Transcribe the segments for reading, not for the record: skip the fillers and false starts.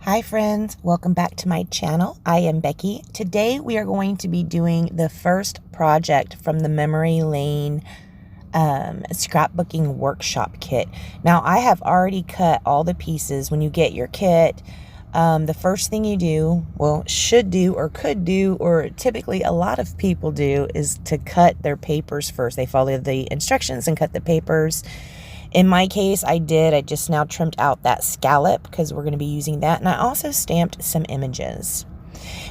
Hi friends, welcome back to my channel. I am Becky. Today we are going to be doing the first project from the Memory Lane scrapbooking workshop kit. Now I have already cut all the pieces. When you get your kit, the first thing you do, well, should do or could do, or typically a lot of people do, is to cut their papers first. They follow the instructions and cut the papers. In my case, I just now trimmed out that scallop because we're going to be using that. And I also stamped some images.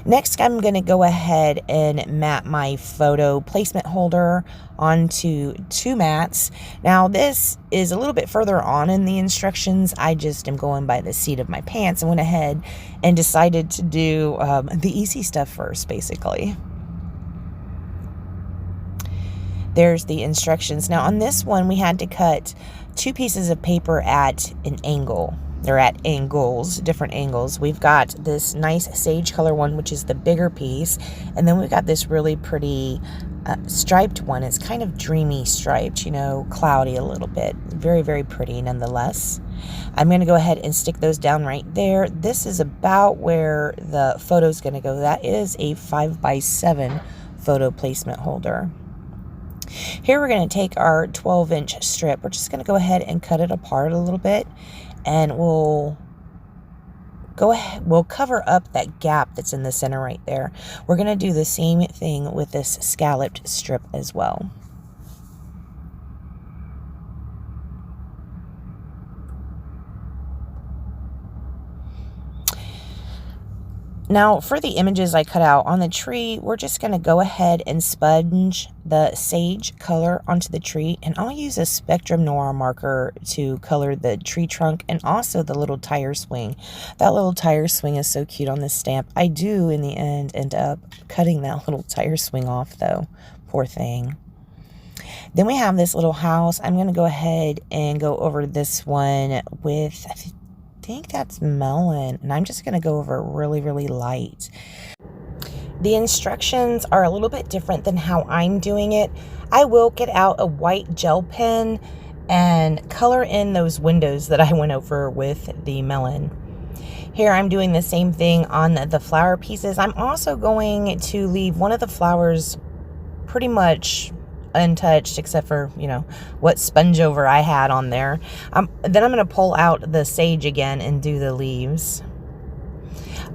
Next, I'm going to go ahead and mat my photo placement holder onto 2 mats. Now, this is a little bit further on in the instructions. I just am going by the seat of my pants and went ahead and decided to do the easy stuff first, basically. There's the instructions. Now, on this one, we had to cut 2 pieces of paper at an angle. They're at angles, different angles. We've got this nice sage color one, which is the bigger piece. And then we've got this really pretty striped one. It's kind of dreamy striped, you know, cloudy a little bit. Very, very pretty nonetheless. I'm going to go ahead and stick those down right there. This is about where the photo's going to go. That is a 5x7 photo placement holder. Here we're going to take our 12-inch strip. We're just going to go ahead and cut it apart a little bit, and we'll cover up that gap that's in the center right there. We're going to do the same thing with this scalloped strip as well. Now, for the images I cut out on the tree, we're just going to go ahead and sponge the sage color onto the tree. And I'll use a Spectrum Noir marker to color the tree trunk and also the little tire swing. That little tire swing is so cute on this stamp. I do, in the end up cutting that little tire swing off, though. Poor thing. Then we have this little house. I'm going to go ahead and go over this one with, I think that's melon, and I'm just going to go over really, really light. The instructions are a little bit different than how I'm doing it. I will get out a white gel pen and color in those windows that I went over with the melon. Here I'm doing the same thing on the flower pieces. I'm also going to leave one of the flowers pretty much untouched, except for, you know, what sponge over I had on there. Then I'm going to pull out the sage again and do the leaves.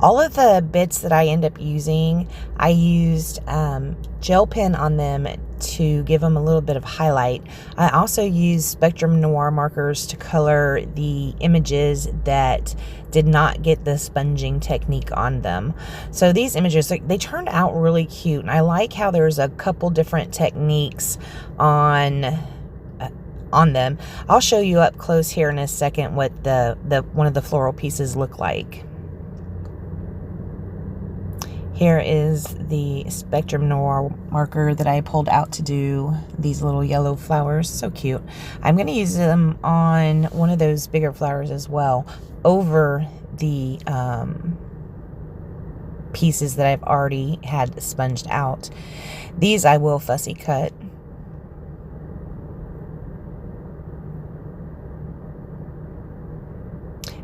All of the bits that I end up using, I used gel pen on them to give them a little bit of highlight. I also used Spectrum Noir markers to color the images that did not get the sponging technique on them. So these images, they turned out really cute, and I like how there's a couple different techniques on them. I'll show you up close here in a second what one of the floral pieces look like. Here is the Spectrum Noir marker that I pulled out to do these little yellow flowers. So cute. I'm going to use them on one of those bigger flowers as well, over the pieces that I've already had sponged out. These I will fussy cut.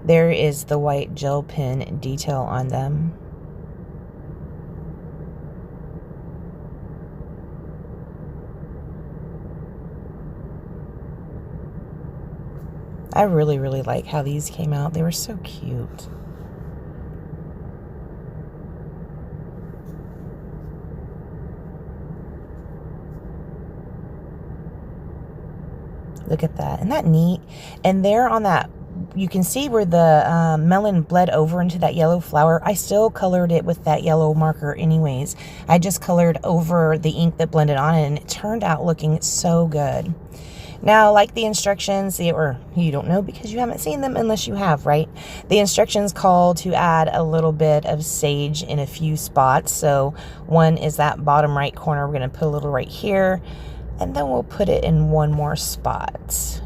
There is the white gel pen detail on them. I really, really like how these came out. They were so cute. Look at that. Isn't that neat? And there on that, you can see where the melon bled over into that yellow flower. I still colored it with that yellow marker anyways. I just colored over the ink that blended on it, and it turned out looking so good. Now, like the instructions, or you don't know because you haven't seen them unless you have, right? The instructions call to add a little bit of sage in a few spots. So one is that bottom right corner. We're going to put a little right here, and then we'll put it in one more spot.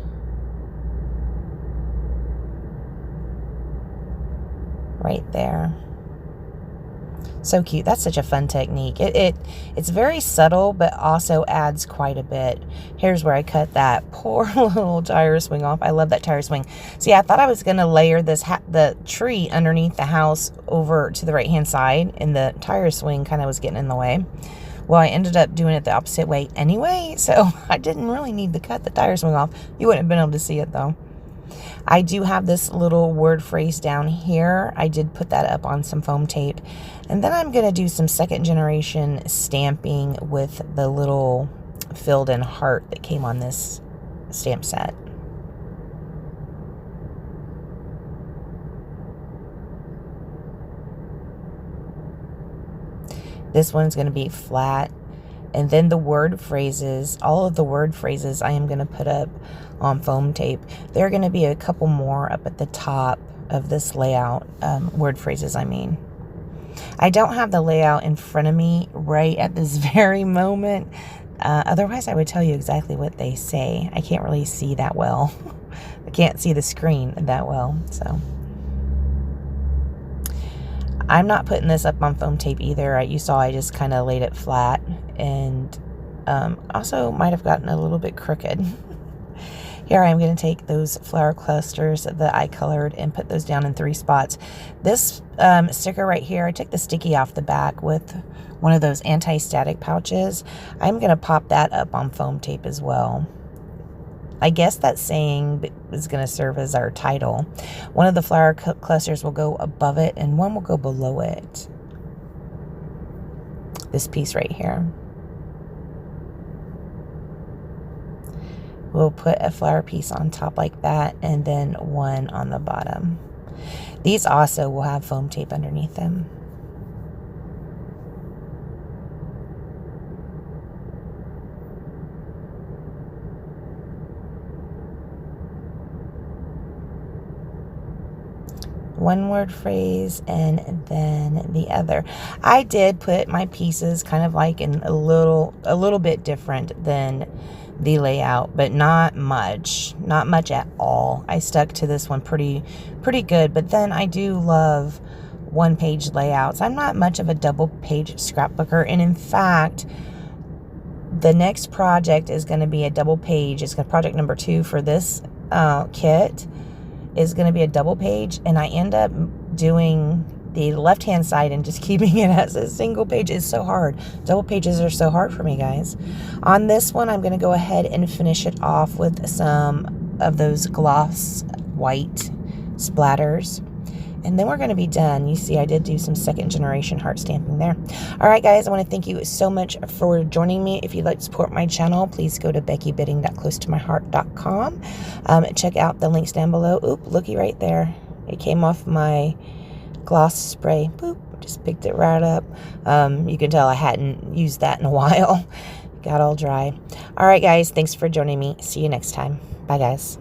Right there. So cute. That's such a fun technique. It's very subtle, but also adds quite a bit. Here's where I cut that poor little tire swing off. I love that tire swing. See, I thought I was going to layer this the tree underneath the house over to the right hand side, and the tire swing kind of was getting in the way. Well, I ended up doing it the opposite way anyway, so I didn't really need to cut the tire swing off. You wouldn't have been able to see it though. I do have this little word phrase down here. I did put that up on some foam tape. And then I'm going to do some second generation stamping with the little filled in heart that came on this stamp set. This one's going to be flat. And then the word phrases, all of the word phrases I am going to put up on foam tape. There are going to be a couple more up at the top of this layout, word phrases I mean. I don't have the layout in front of me right at this very moment. Otherwise, I would tell you exactly what they say. I can't really see that well. I can't see the screen that well, so. I'm not putting this up on foam tape either. You saw I just kind of laid it flat, and also might have gotten a little bit crooked. Here I am going to take those flower clusters that I colored and put those down in 3 spots. This sticker right here, I took the sticky off the back with one of those anti-static pouches. I'm going to pop that up on foam tape as well. I guess that saying is going to serve as our title. One of the flower clusters will go above it and one will go below it. This piece right here. We'll put a flower piece on top like that and then one on the bottom. These also will have foam tape underneath them. One word phrase and then the other. I did put my pieces kind of like in a little bit different than the layout, but not much at all. I stuck to this one pretty good, but then I do love 1-page layouts. I'm not much of a double page scrapbooker, and in fact the next project is going to be a double page. It's project number 2 for this kit is going to be a double page, and I end up doing the left hand side and just keeping it as a single page. Is so hard. Double pages are so hard for me, guys. On this one, I'm going to go ahead and finish it off with some of those gloss white splatters, and then we're going to be done. You see I did do some second generation heart stamping there. All right, guys, I want to thank you so much for joining me. If you'd like to support my channel, please go to beckybidding.closetomyheart.com. Check out the links down below. Oop, looky right there. It came off my gloss spray. Boop, just picked it right up. You can tell I hadn't used that in a while. Got all dry. All right, guys, thanks for joining me. See you next time. Bye, guys.